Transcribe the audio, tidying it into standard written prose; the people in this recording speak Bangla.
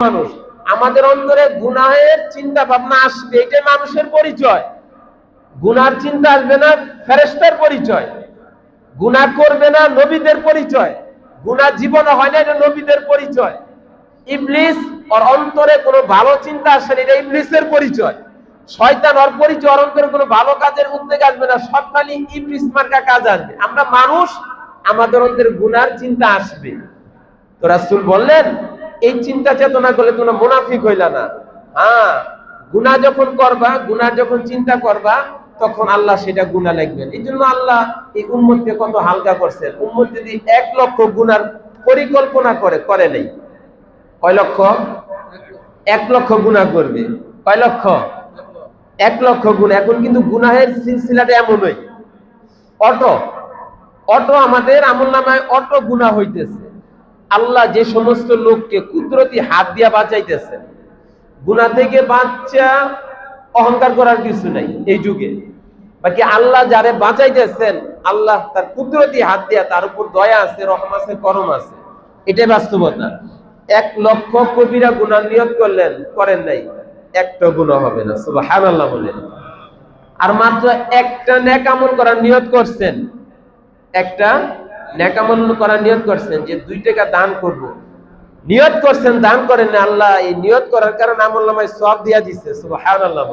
মানুষ আমাদের অন্তরে গুনাহের চিন্তা ভাবনা আসবে, এটাই মানুষের পরিচয়। গুনার চিন্তা আসবে না ফেরেশতার পরিচয়, গুনাহ করবে না নবীদের পরিচয়, গুনাহ জীবনে হয় না এটা নবীদের পরিচয়। ইবলিস ওর অন্তরে কোনো ভালো চিন্তা আসে না, এটা ইবলিসের পরিচয়। শয়তান ওর পরিচয়, ওর অন্তরে কোনো ভালো কাজের উদ্যোগ আসবে না, সব খালি ইবলিস মার্কা কাজ আসবে। আমরা মানুষ, আমাদের অন্তরে গুনার চিন্তা আসবে। তো রাসূল বললেন এই চিন্তা চেতনা করলে তোমরা মুনাফিক হইলা না। হ্যাঁ, গুনাহ যখন করবা, গুনাহ যখন চিন্তা করবা, তখন আল্লাহ সেটা গুনাহ লিখবেন। এই জন্য আল্লাহ এই উম্মতকে কত হালকা করছেন। উম্মত যদি 1 লক্ষ গুনার পরিকল্পনা করে নেই, কয় লক্ষ? 1 লক্ষ গুনাহ করবে। কয় লক্ষ? 1 লক্ষ গুনাহ। এখন কিন্তু গুনাহের সিলসিলাটা এমনই, অটো অটো আমাদের আমলনামায় অটো গুনাহ হইতেছে। আল্লাহ যে সমস্ত লোককে কুদরতি হাত দিয়া বাঁচাইতেছেন, গুনাহ থেকে বাচ্চা অহংকার করার কিছু নাই এই যুগে। বাকি আল্লাহ যারে বাঁচাইতেছেন, আল্লাহ তার কুদরতি হাত দিয়া, তার উপর দয়া আছে, রহম আছে, করম আছে, এটাই বাস্তবতা। 1 লক্ষ কবিরা গুনাহ নিয়ত করলেন, করেন নাই, একটা গুনাহ হবে না, সুবহানাল্লাহ বলেন। আর মাত্র একটা নেক আমল করার নিয়ত করছেন, একটা নেক আমল করার নিয়ত করছেন যে 2 টাকা দান করব, নিয়ত করছেন, দান করেন না, আল্লাহ এই নিয়ত করার কারণে আমলনামায় সওয়াব দিয়া দিয়েছে, সুবহানাল্লাহ।